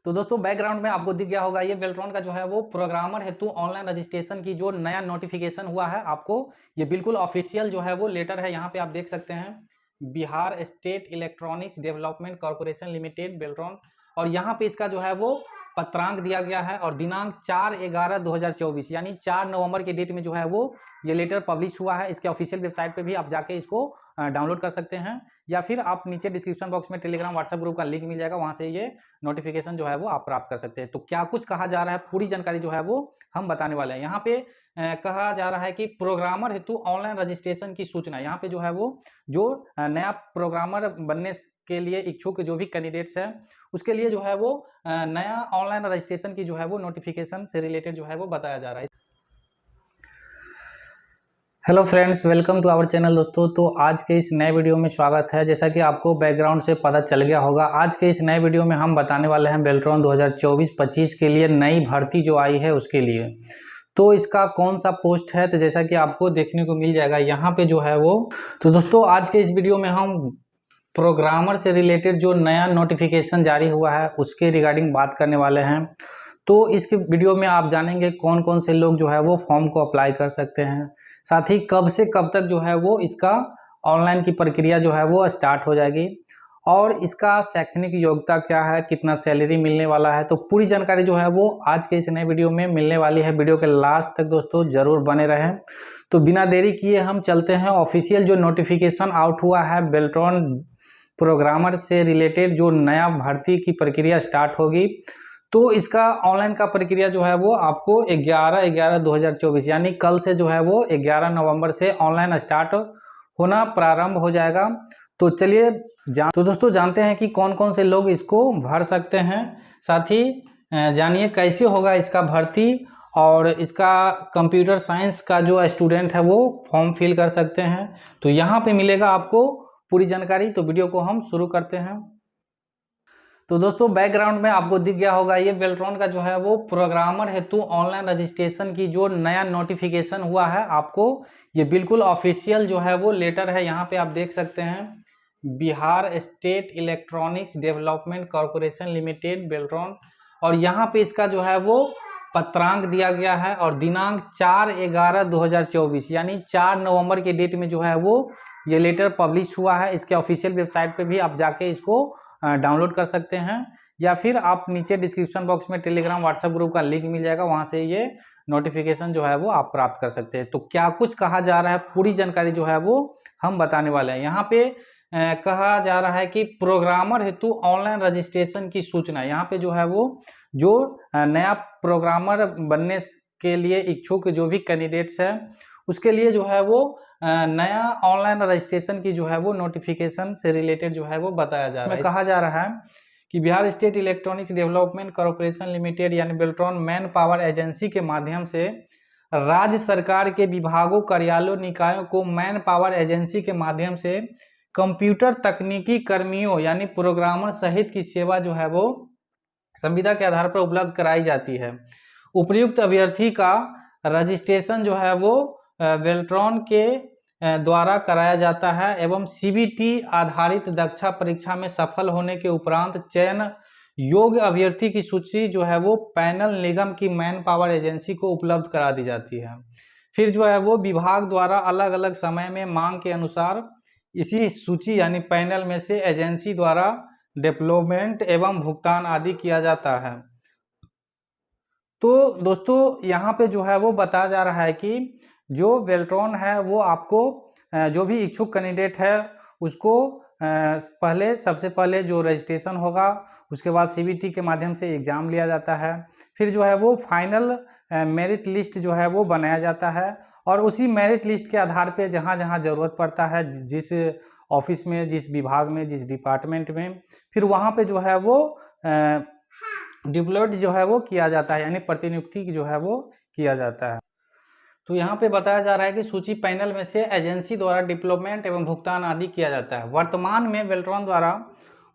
तो दोस्तों बैकग्राउंड में आपको दिख गया होगा ये बेल्ट्रॉन का जो है वो प्रोग्रामर हेतु ऑनलाइन रजिस्ट्रेशन की जो नया नोटिफिकेशन हुआ है आपको ये बिल्कुल ऑफिशियल जो है वो लेटर है। यहाँ पे आप देख सकते हैं Bihar state electronics development corporation limited Beltron, और यहाँ पे इसका जो है वो पत्रांक दिया गया है और दिनांक 4/11/2024 यानी 4 नवंबर के डेट में जो है वो ये लेटर पब्लिश हुआ है। इसके ऑफिशियल वेबसाइट पे भी आप जाके इसको डाउनलोड कर सकते हैं, या फिर आप नीचे डिस्क्रिप्शन बॉक्स में टेलीग्राम व्हाट्सएप ग्रुप का लिंक मिल जाएगा, वहां से ये नोटिफिकेशन जो है वो आप प्राप्त कर सकते हैं। तो क्या कुछ कहा जा रहा है पूरी जानकारी जो है वो हम बताने वाले हैं। यहाँ पे कहा जा रहा है कि प्रोग्रामर हेतु ऑनलाइन रजिस्ट्रेशन की सूचना। यहाँ पे जो है वो जो नया प्रोग्रामर बनने के लिए इच्छुक जो भी कैंडिडेट्स हैं उसके लिए जो है वो नया ऑनलाइन रजिस्ट्रेशन की जो है वो नोटिफिकेशन से रिलेटेड जो है वो बताया जा रहा है। Hello friends, welcome to our channel दोस्तों। तो आज के इस नए वीडियो में स्वागत है। जैसा कि आपको बैकग्राउंड से पता चल गया होगा, आज के इस नए वीडियो में हम बताने वाले हैं बेल्ट्रॉन 2024-25 के लिए नई भर्ती जो आई है उसके लिए। तो इसका कौन सा पोस्ट है, तो जैसा कि आपको देखने को मिल जाएगा यहाँ पे जो है वो। तो दोस्तों आज के इस वीडियो में हम प्रोग्रामर से रिलेटेड जो नया नोटिफिकेशन जारी हुआ है उसके रिगार्डिंग बात करने वाले हैं। तो इस वीडियो में आप जानेंगे कौन कौन से लोग जो है वो फॉर्म को अप्लाई कर सकते हैं, साथ ही कब से कब तक जो है वो इसका ऑनलाइन की प्रक्रिया जो है वो स्टार्ट हो जाएगी, और इसका शैक्षणिक योग्यता क्या है, कितना सैलरी मिलने वाला है। तो पूरी जानकारी जो है वो आज के इस नए वीडियो में मिलने वाली है। वीडियो के लास्ट तक दोस्तों जरूर बने रहें। तो बिना देरी किए हम चलते हैं ऑफिशियल जो नोटिफिकेशन आउट हुआ है बेल्ट्रॉन प्रोग्रामर से रिलेटेड जो नया भर्ती की प्रक्रिया स्टार्ट होगी। तो इसका ऑनलाइन का प्रक्रिया जो है वो आपको 11/11/2024 यानी कल से जो है वो 11 नवंबर से ऑनलाइन स्टार्ट होना प्रारंभ हो जाएगा। तो चलिए तो दोस्तों जानते हैं कि कौन कौन से लोग इसको भर सकते हैं, साथ ही जानिए कैसे होगा इसका भर्ती, और इसका कंप्यूटर साइंस का जो स्टूडेंट है वो फॉर्म फिल कर सकते हैं। तो यहाँ पे मिलेगा आपको पूरी जानकारी। तो वीडियो को हम शुरू करते हैं। तो दोस्तों बैकग्राउंड में आपको दिख गया होगा ये बेल्ट्रॉन का जो है वो प्रोग्रामर हेतु ऑनलाइन रजिस्ट्रेशन की जो नया नोटिफिकेशन हुआ है आपको ये बिल्कुल ऑफिशियल जो है वो लेटर है। यहाँ पे आप देख सकते हैं Bihar state electronics development corporation limited Beltron, और यहाँ पे इसका जो है वो पत्रांक दिया गया है और दिनांक 4/11/2024 यानी 4 नवंबर के डेट में जो है वो ये लेटर पब्लिश हुआ है। इसके ऑफिशियल वेबसाइट पे भी आप जाके इसको डाउनलोड कर सकते हैं, या फिर आप नीचे डिस्क्रिप्शन बॉक्स में टेलीग्राम व्हाट्सएप ग्रुप का लिंक मिल जाएगा, वहां से ये नोटिफिकेशन जो है वो आप प्राप्त कर सकते हैं। तो क्या कुछ कहा जा रहा है पूरी जानकारी जो है वो हम बताने वाले हैं। यहाँ पे कहा जा रहा है कि प्रोग्रामर हेतु ऑनलाइन रजिस्ट्रेशन की सूचना। यहाँ पे जो है वो जो नया प्रोग्रामर बनने के लिए इच्छुक जो भी कैंडिडेट्स है उसके लिए जो है वो नया ऑनलाइन रजिस्ट्रेशन की जो है वो नोटिफिकेशन से रिलेटेड जो है वो बताया जा रहा है। कहा जा रहा है कि Bihar state electronics development corporation limited यानी बेल्ट्रॉन मैन पावर एजेंसी के माध्यम से राज्य सरकार के विभागों, कार्यालयों, निकायों को मैन पावर एजेंसी के माध्यम से कंप्यूटर तकनीकी कर्मियों यानी प्रोग्रामर सहित की सेवा जो है वो संविदा के आधार पर उपलब्ध कराई जाती है। उपर्युक्त अभ्यर्थी का रजिस्ट्रेशन जो है वो बेल्ट्रॉन के द्वारा कराया जाता है एवं सीबीटी आधारित दक्षता परीक्षा में सफल होने के उपरांत चयन योग्य अभ्यर्थी की सूची जो है वो पैनल निगम की मैन पावर एजेंसी को उपलब्ध करा दी जाती है। फिर जो है वो विभाग द्वारा अलग अलग समय में मांग के अनुसार इसी सूची यानी पैनल में से एजेंसी द्वारा डेवलपमेंट एवं भुगतान आदि किया जाता है। तो दोस्तों यहाँ पे जो है वो बताया जा रहा है कि जो बेल्ट्रॉन है वो आपको जो भी इच्छुक कैंडिडेट है उसको सबसे पहले जो रजिस्ट्रेशन होगा उसके बाद सीबीटी के माध्यम से एग्ज़ाम लिया जाता है। फिर जो है वो फाइनल मेरिट लिस्ट जो है वो बनाया जाता है, और उसी मेरिट लिस्ट के आधार पे जहाँ जहाँ ज़रूरत पड़ता है, जिस ऑफिस में, जिस विभाग में, जिस डिपार्टमेंट में, फिर वहाँ पे जो है वो डिप्लॉयड जो है वो किया जाता है, यानी प्रतिनियुक्ति जो है वो किया जाता है। तो यहाँ पे बताया जा रहा है कि सूची पैनल में से एजेंसी द्वारा डिप्लॉयमेंट एवं भुगतान आदि किया जाता है। वर्तमान में बेल्ट्रॉन द्वारा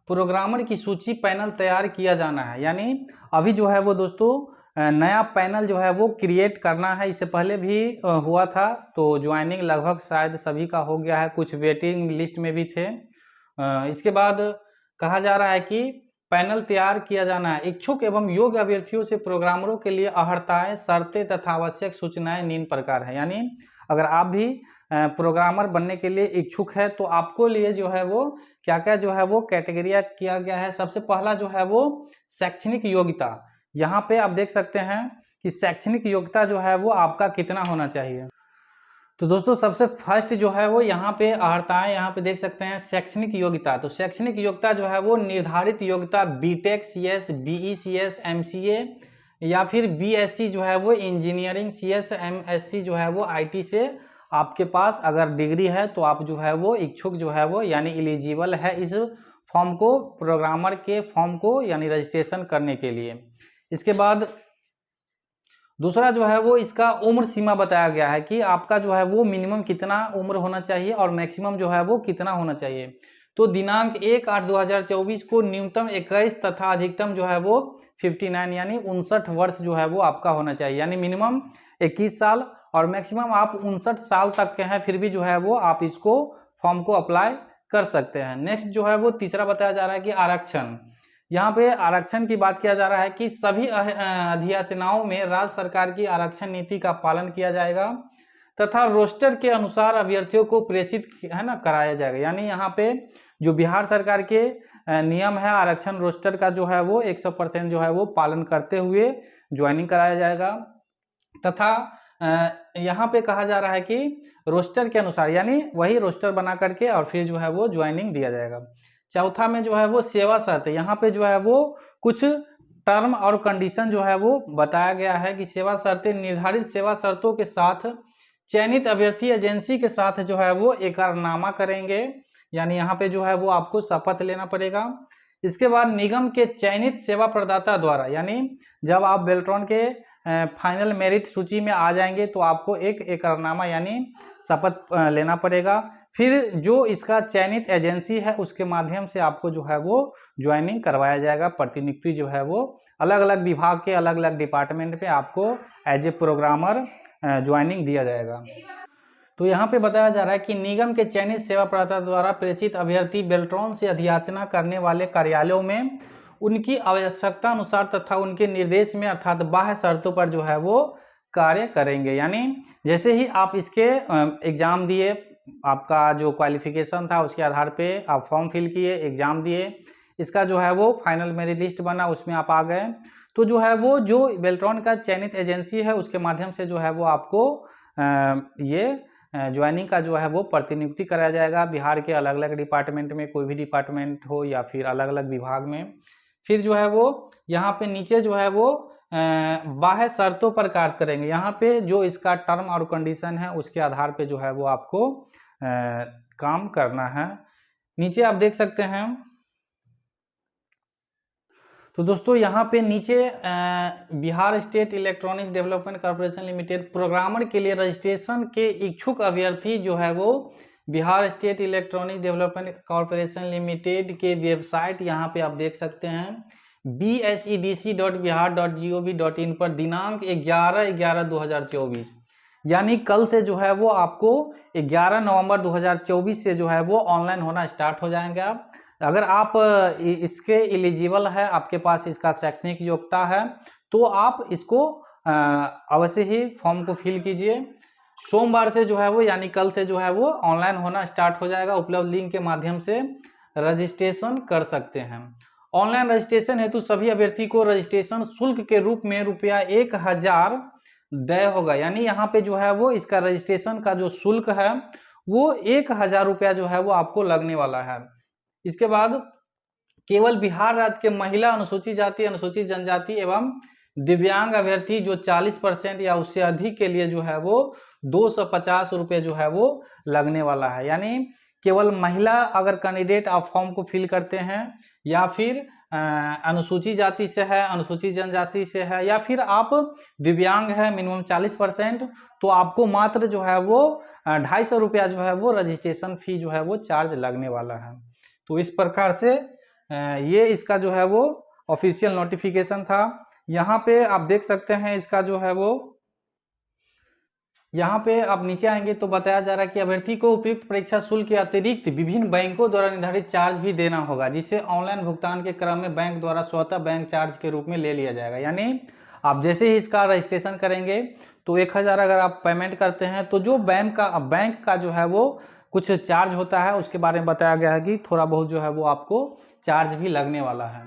प्रोग्रामर की सूची पैनल तैयार किया जाना है, यानी अभी जो है वो दोस्तों नया पैनल जो है वो क्रिएट करना है। इससे पहले भी हुआ था, तो ज्वाइनिंग लगभग शायद सभी का हो गया है, कुछ वेटिंग लिस्ट में भी थे। इसके बाद कहा जा रहा है कि पैनल तैयार किया जाना है। इच्छुक एवं योग्य अभ्यर्थियों से प्रोग्रामरों के लिए अर्हताएं, शर्तें तथा आवश्यक सूचनाएं निम्न प्रकार है। यानी अगर आप भी प्रोग्रामर बनने के लिए इच्छुक है तो आपको लिए जो है वो क्या क्या जो है वो कैटेगरिया किया गया है। सबसे पहला जो है वो शैक्षणिक योग्यता। यहाँ पे आप देख सकते हैं कि शैक्षणिक योग्यता जो है वो आपका कितना होना चाहिए। तो दोस्तों सबसे फर्स्ट जो है वो यहाँ पे अर्हताएं यहाँ पे देख सकते हैं शैक्षणिक योग्यता। तो शैक्षणिक योग्यता जो है वो निर्धारित योग्यता BTech CS, BE CS, MCA या फिर बीएससी जो है वो इंजीनियरिंग सीएस, एमएससी जो है वो आईटी से आपके पास अगर डिग्री है तो आप जो है वो इच्छुक जो है वो यानी एलिजिबल है इस फॉर्म को, प्रोग्रामर के फॉर्म को यानी रजिस्ट्रेशन करने के लिए। इसके बाद दूसरा जो है वो इसका उम्र सीमा बताया गया है कि आपका जो है वो मिनिमम कितना उम्र होना चाहिए और मैक्सिमम जो है वो कितना होना चाहिए। तो दिनांक 1/8/2024 को न्यूनतम 21 तथा अधिकतम जो है वो 59 यानी 59 वर्ष जो है वो आपका होना चाहिए। यानी मिनिमम 21 साल और मैक्सिमम आप 59 साल तक के हैं फिर भी जो है वो आप इसको फॉर्म को अप्लाई कर सकते हैं। नेक्स्ट जो है वो तीसरा बताया जा रहा है कि आरक्षण। यहाँ पे आरक्षण की बात किया जा रहा है कि सभी अधियाचनाओं में राज्य सरकार की आरक्षण नीति का पालन किया जाएगा तथा रोस्टर के अनुसार अभ्यर्थियों को प्रेषित है ना कराया जाएगा। यानी यहाँ पे जो बिहार सरकार के नियम है आरक्षण रोस्टर का जो है वो 100% जो है वो पालन करते हुए ज्वाइनिंग कराया जाएगा। तथा यहाँ पे कहा जा रहा है कि रोस्टर के अनुसार यानी वही रोस्टर बना करके और फिर जो है वो ज्वाइनिंग दिया जाएगा। चौथा में जो है वो सेवा शर्त। यहाँ पे जो है वो कुछ टर्म और कंडीशन जो है वो बताया गया है कि सेवा शर्तें निर्धारित सेवा शर्तों के साथ चयनित अभ्यर्थी एजेंसी के साथ जो है वो एकरारनामा करेंगे। यानी यहाँ पे जो है वो आपको शपथ लेना पड़ेगा। इसके बाद निगम के चयनित सेवा प्रदाता द्वारा यानी जब आप बेल्ट्रॉन के फाइनल मेरिट सूची में आ जाएंगे तो आपको एक एकरारनामा यानी शपथ लेना पड़ेगा। फिर जो इसका चयनित एजेंसी है उसके माध्यम से आपको जो है वो ज्वाइनिंग करवाया जाएगा। प्रतिनियुक्ति जो है वो अलग अलग विभाग के अलग अलग डिपार्टमेंट पे आपको एज ए प्रोग्रामर ज्वाइनिंग दिया जाएगा। तो यहाँ पे बताया जा रहा है कि निगम के चयनित सेवा प्रदाता द्वारा प्रेषित अभ्यर्थी बेल्ट्रॉन से अधियाचना करने वाले कार्यालयों में उनकी आवश्यकता अनुसार तथा उनके निर्देश में अर्थात बाह्य शर्तों पर जो है वो कार्य करेंगे। यानी जैसे ही आप इसके एग्जाम दिए, आपका जो क्वालिफिकेशन था उसके आधार पे आप फॉर्म फिल किए, एग्जाम दिए, इसका जो है वो फाइनल मेरिट लिस्ट बना, उसमें आप आ गए तो जो है वो जो बेल्ट्रॉन का चयनित एजेंसी है उसके माध्यम से जो है वो आपको ये ज्वाइनिंग का जो है वो प्रतिनियुक्ति कराया जाएगा बिहार के अलग अलग डिपार्टमेंट में, कोई भी डिपार्टमेंट हो या फिर अलग अलग विभाग में। फिर जो है वो यहाँ पे नीचे जो है वो बाह्य शर्तों पर कार्य करेंगे। यहाँ पे जो इसका टर्म और कंडीशन है उसके आधार पे जो है वो आपको काम करना है। नीचे आप देख सकते हैं। तो दोस्तों यहाँ पे नीचे Bihar state electronics development corporation limited programmer के लिए रजिस्ट्रेशन के इच्छुक अभ्यर्थी जो है वो Bihar state electronics development corporation limited के वेबसाइट यहाँ पे आप देख सकते हैं bsedc.bihar.gov.in पर दिनांक 11/11/2024 यानी कल से जो है वो आपको 11 नवंबर 2024 से जो है वो ऑनलाइन होना स्टार्ट हो जाएंगे। अगर आप इसके एलिजिबल है, आपके पास इसका शैक्षणिक योग्यता है तो आप इसको अवश्य ही फॉर्म को फिल कीजिए। सोमवार से जो है वो यानी कल से जो है वो ऑनलाइन होना स्टार्ट हो जाएगा। उपलब्ध लिंक के माध्यम से रजिस्ट्रेशन कर सकते हैं। ऑनलाइन रजिस्ट्रेशन हेतु सभी अभ्यर्थी को रजिस्ट्रेशन शुल्क के रूप में ₹1000 देय होगा। यानी यहाँ पे जो है वो इसका रजिस्ट्रेशन का जो शुल्क है वो 1000 रुपया जो है वो आपको लगने वाला है। इसके बाद केवल बिहार राज्य के महिला, अनुसूचित जाति, अनुसूचित जनजाति एवं दिव्यांग अभ्यर्थी जो 40% या उससे अधिक के लिए जो है वो 250 रुपये जो है वो लगने वाला है। यानी केवल महिला अगर कैंडिडेट आप फॉर्म को फिल करते हैं या फिर अनुसूचित जाति से है, अनुसूचित जनजाति से है या फिर आप दिव्यांग है मिनिमम 40%, तो आपको मात्र जो है वो 250 रुपया जो है वो रजिस्ट्रेशन फी जो है वो चार्ज लगने वाला है। तो इस प्रकार से ये इसका जो है वो ऑफिशियल नोटिफिकेशन था। यहाँ पे आप देख सकते हैं इसका जो है वो यहाँ पे आप नीचे आएंगे तो बताया जा रहा है कि अभ्यर्थी को उपयुक्त परीक्षा शुल्क के अतिरिक्त विभिन्न बैंकों द्वारा निर्धारित चार्ज भी देना होगा, जिसे ऑनलाइन भुगतान के क्रम में बैंक द्वारा स्वतः बैंक चार्ज के रूप में ले लिया जाएगा। यानी आप जैसे ही इसका रजिस्ट्रेशन करेंगे तो 1000 अगर आप पेमेंट करते हैं तो जो बैंक का जो है वो कुछ चार्ज होता है, उसके बारे में बताया गया है कि थोड़ा बहुत जो है वो आपको चार्ज भी लगने वाला है।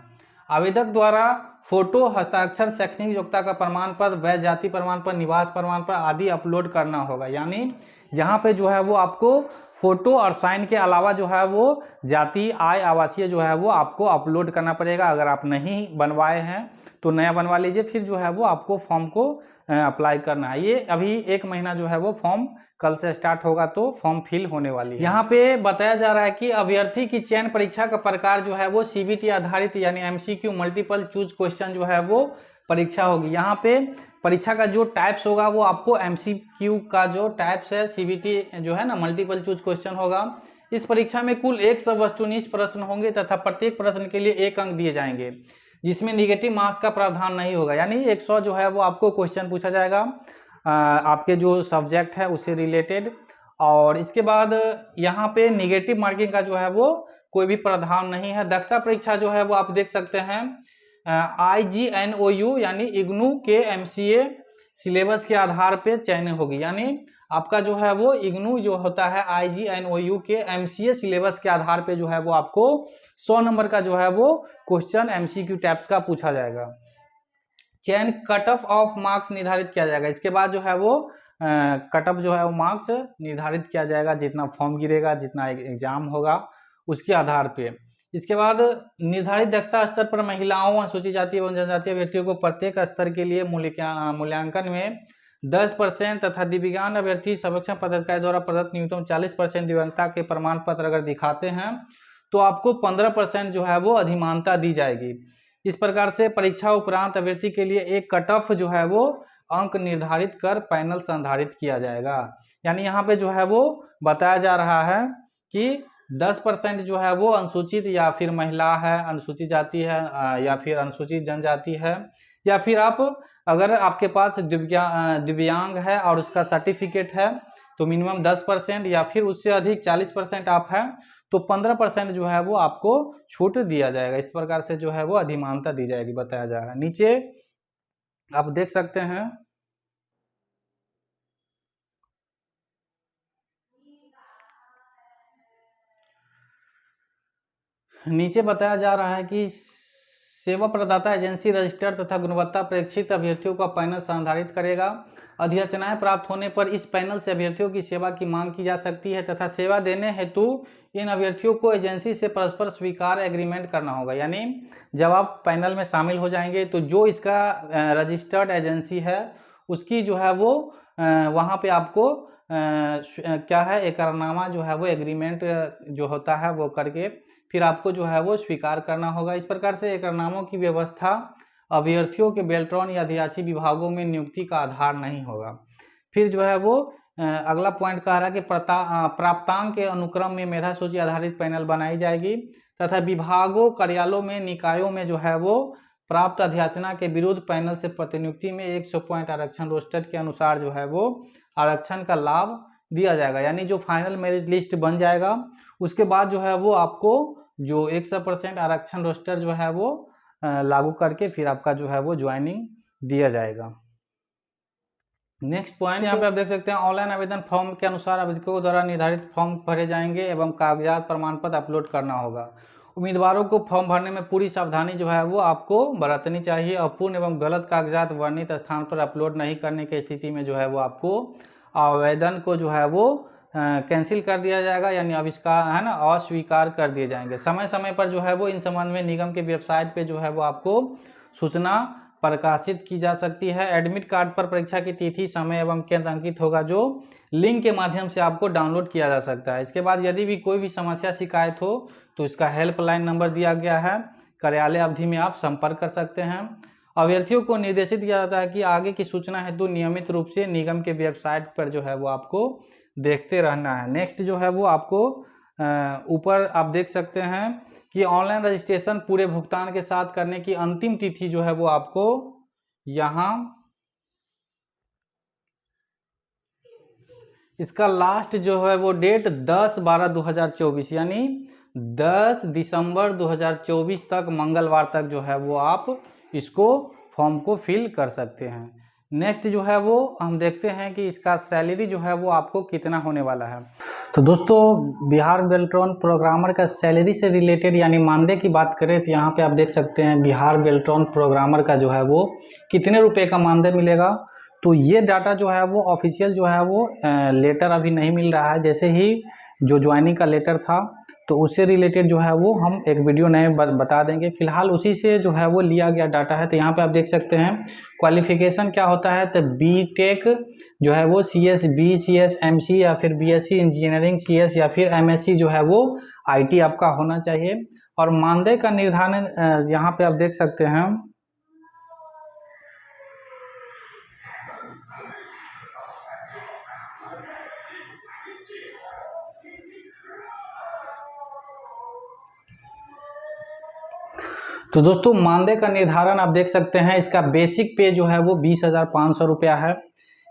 आवेदक द्वारा फोटो, हस्ताक्षर, शैक्षणिक योग्यता का प्रमाण पत्र, वैध जाति प्रमाण पत्र, निवास प्रमाण पत्र आदि अपलोड करना होगा। यानी यहाँ पे जो है वो आपको फोटो और साइन के अलावा जो है वो जाति, आय, आवासीय जो है वो आपको अपलोड करना पड़ेगा। अगर आप नहीं बनवाए हैं तो नया बनवा लीजिए, फिर जो है वो आपको फॉर्म को अप्लाई करना है। ये अभी 1 महीना जो है वो फॉर्म कल से स्टार्ट होगा तो फॉर्म फिल होने वाली है। यहाँ पे बताया जा रहा है कि अभ्यर्थी की चयन परीक्षा का प्रकार जो है वो सीबीटी आधारित यानी एमसीक्यू मल्टीपल चूज क्वेश्चन जो है वो परीक्षा होगी। यहाँ पे परीक्षा का जो टाइप्स होगा वो आपको एमसीक्यू का जो टाइप्स है, सीबीटी जो है ना मल्टीपल चूज क्वेश्चन होगा। इस परीक्षा में कुल 100 वस्तुनिष्ठ प्रश्न होंगे तथा प्रत्येक प्रश्न के लिए 1 अंक दिए जाएंगे, जिसमें निगेटिव मार्क्स का प्रावधान नहीं होगा। यानी 100 जो है वो आपको क्वेश्चन पूछा जाएगा आपके जो सब्जेक्ट है उससे रिलेटेड। और इसके बाद यहाँ पे निगेटिव मार्किंग का जो है वो कोई भी प्रावधान नहीं है। दक्षता परीक्षा जो है वो आप देख सकते हैं IGNOU यानी इग्नू के MCA सिलेबस के आधार पे चयन होगी। यानी आपका जो है वो इग्नू जो होता है IGNOU के MCA सिलेबस के आधार पे जो है वो आपको 100 नंबर का जो है वो क्वेश्चन MCQ टाइप्स का पूछा जाएगा। चयन कट ऑफ मार्क्स निर्धारित किया जाएगा। इसके बाद जो है वो कट ऑफ जो है वो मार्क्स निर्धारित किया जाएगा, जितना फॉर्म गिरेगा, जितना एग्जाम होगा उसके आधार पे। इसके बाद निर्धारित दक्षता स्तर पर महिलाओं, अनुसूचित जाति एवं जनजातीय अभ्यर्थियों को प्रत्येक स्तर के लिए मूल्यांकन में 10% तथा दिव्यांग अभ्यर्थी सर्वेक्षण पदाधिकारी द्वारा प्रदत्त न्यूनतम 40% दिव्यांगता के प्रमाण पत्र अगर दिखाते हैं तो आपको 15% जो है वो अधिमानता दी जाएगी। इस प्रकार से परीक्षा उपरांत अभ्यर्थी के लिए एक कट ऑफ जो है वो अंक निर्धारित कर पैनल संधारित किया जाएगा। यानी यहाँ पे जो है वो बताया जा रहा है कि 10% जो है वो अनुसूचित या फिर महिला है, अनुसूचित जाति है या फिर अनुसूचित जनजाति है, या फिर आप अगर आपके पास दिव्यांग है और उसका सर्टिफिकेट है तो मिनिमम 10%, या फिर उससे अधिक 40% आप हैं तो 15% जो है वो आपको छूट दिया जाएगा। इस प्रकार से जो है वो अधिमानता दी जाएगी, बताया जा रहा है। नीचे आप देख सकते हैं नीचे बताया जा रहा है कि सेवा प्रदाता एजेंसी रजिस्टर्ड तथा गुणवत्ता परीक्षित अभ्यर्थियों का पैनल संधारित करेगा। अधिसूचनाएं प्राप्त होने पर इस पैनल से अभ्यर्थियों की सेवा की मांग की जा सकती है तथा सेवा देने हेतु इन अभ्यर्थियों को एजेंसी से परस्पर स्वीकार एग्रीमेंट करना होगा। यानी जब आप पैनल में शामिल हो जाएंगे तो जो इसका रजिस्टर्ड एजेंसी है उसकी जो है वो वहाँ पे आपको क्या है एकरारनामा जो है वो एग्रीमेंट जो होता है वो करके फिर आपको जो है वो स्वीकार करना होगा। इस प्रकार से एकरारनामों की व्यवस्था अभ्यर्थियों के बेल्ट्रॉन या अधियाची विभागों में नियुक्ति का आधार नहीं होगा। फिर जो है वो अगला पॉइंट कह रहा है कि प्राप्तांक के अनुक्रम में मेधा सूची आधारित पैनल बनाई जाएगी तथा विभागों, कार्यालयों में, निकायों में जो है वो प्राप्त अध्याचना के विरुद्ध पैनल से प्रतिनियुक्ति में 100 पॉइंट आरक्षण रोस्टर के अनुसार जो है वो आरक्षण का लाभ दिया जाएगा। यानी जो फाइनल मेरिट लिस्ट बन जाएगा उसके बाद जो है वो आपको जो 100% आरक्षण रोस्टर जो है वो लागू करके फिर आपका जो है वो ज्वाइनिंग दिया जाएगा। नेक्स्ट पॉइंट यहाँ पे आप देख सकते हैं ऑनलाइन आवेदन फॉर्म के अनुसार आवेदकों द्वारा निर्धारित फॉर्म भरे जाएंगे एवं कागजात प्रमाण पत्र अपलोड करना होगा। उम्मीदवारों को फॉर्म भरने में पूरी सावधानी जो है वो आपको बरतनी चाहिए। अपूर्ण एवं गलत कागजात वर्णित स्थान पर अपलोड नहीं करने की स्थिति में जो है वो आपको आवेदन को जो है वो कैंसिल कर दिया जाएगा, यानी आविष्कार है ना अस्वीकार कर दिए जाएंगे। समय समय पर जो है वो इन संबंध में निगम के वेबसाइट पे जो है वो आपको सूचना प्रकाशित की जा सकती है। एडमिट कार्ड पर परीक्षा की तिथि, समय एवं केंद्र अंकित होगा जो लिंक के माध्यम से आपको डाउनलोड किया जा सकता है। इसके बाद यदि भी कोई भी समस्या शिकायत हो तो इसका हेल्पलाइन नंबर दिया गया है, कार्यालय अवधि में आप संपर्क कर सकते हैं। अभ्यर्थियों को निर्देशित किया जाता है कि आगे की सूचना हेतु नियमित रूप से निगम के वेबसाइट पर जो है वो आपको देखते रहना है। नेक्स्ट जो है वो आपको ऊपर आप देख सकते हैं कि ऑनलाइन रजिस्ट्रेशन पूरे भुगतान के साथ करने की अंतिम तिथि जो है वो आपको यहाँ इसका लास्ट जो है वो डेट 10/12/2024 यानी 10 दिसंबर 2024 तक, मंगलवार तक जो है वो आप इसको फॉर्म को फिल कर सकते हैं। नेक्स्ट जो है वो हम देखते हैं कि इसका सैलरी जो है वो आपको कितना होने वाला है। तो दोस्तों बिहार बेल्ट्रॉन प्रोग्रामर का सैलरी से रिलेटेड यानी मानदेय की बात करें तो यहाँ पे आप देख सकते हैं बिहार बेल्ट्रॉन प्रोग्रामर का जो है वो कितने रुपए का मानदेय मिलेगा। तो ये डाटा जो है वो ऑफिशियल जो है वो लेटर अभी नहीं मिल रहा है। जैसे ही जो ज्वाइनिंग का लेटर था तो उससे रिलेटेड जो है वो हम एक वीडियो नए बता देंगे। फिलहाल उसी से जो है वो लिया गया डाटा है। तो यहाँ पे आप देख सकते हैं क्वालिफिकेशन क्या होता है। तो बीटेक जो है वो CS BCS MC या फिर BSc इंजीनियरिंग CS या फिर MSc जो है वो IT आपका होना चाहिए। और मानदेय का निर्धारण यहाँ पे आप देख सकते हैं तो दोस्तों मानदेय का निर्धारण आप देख सकते हैं। इसका बेसिक पे जो है वो 20,500 रुपया है।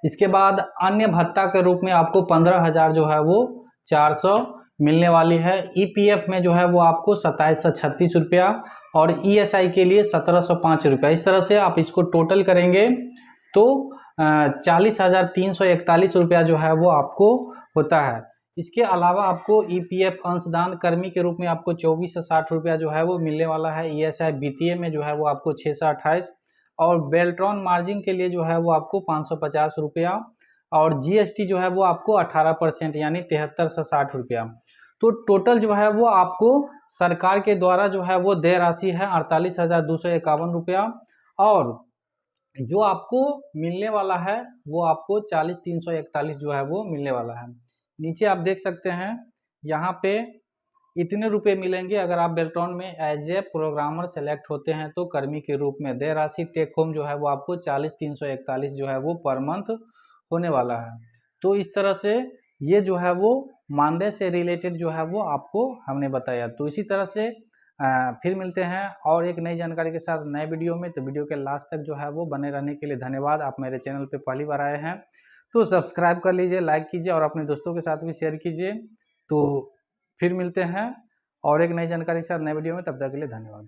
इसके बाद अन्य भत्ता के रूप में आपको 15,000 जो है वो 400 मिलने वाली है। EPF में जो है वो आपको 2736 रुपया और ESI के लिए 1705 रुपया। इस तरह से आप इसको टोटल करेंगे तो 40,341 रुपया जो है वो आपको होता है। इसके अलावा आपको EPF अंशदान कर्मी के रूप में आपको 24 से 60 रुपया जो है वो मिलने वाला है। ESI BTA में जो है वो आपको 6 से 28 और बेल्ट्रॉन मार्जिन के लिए जो है वो आपको 550 रुपया और GST जो है वो आपको 18% यानी 73 से 60 रुपया। तो टोटल जो है वो आपको सरकार के द्वारा जो है वो देय राशि है 48,251 रुपया और जो आपको मिलने वाला है वो आपको 40,341 जो है वो मिलने वाला है। नीचे आप देख सकते हैं यहाँ पे इतने रुपए मिलेंगे अगर आप बेल्ट्रॉन में एज ए प्रोग्रामर सेलेक्ट होते हैं तो कर्मी के रूप में। देय राशि टेक होम जो है वो आपको 40,341 जो है वो पर मंथ होने वाला है। तो इस तरह से ये जो है वो मानदेय से रिलेटेड जो है वो आपको हमने बताया। तो इसी तरह से फिर मिलते हैं और एक नई जानकारी के साथ नए वीडियो में। तो वीडियो के लास्ट तक जो है वो बने रहने के लिए धन्यवाद। आप मेरे चैनल पे पहली बार आए हैं तो सब्सक्राइब कर लीजिए, लाइक कीजिए और अपने दोस्तों के साथ भी शेयर कीजिए। तो फिर मिलते हैं और एक नई जानकारी के साथ नए वीडियो में। तब तक के लिए धन्यवाद।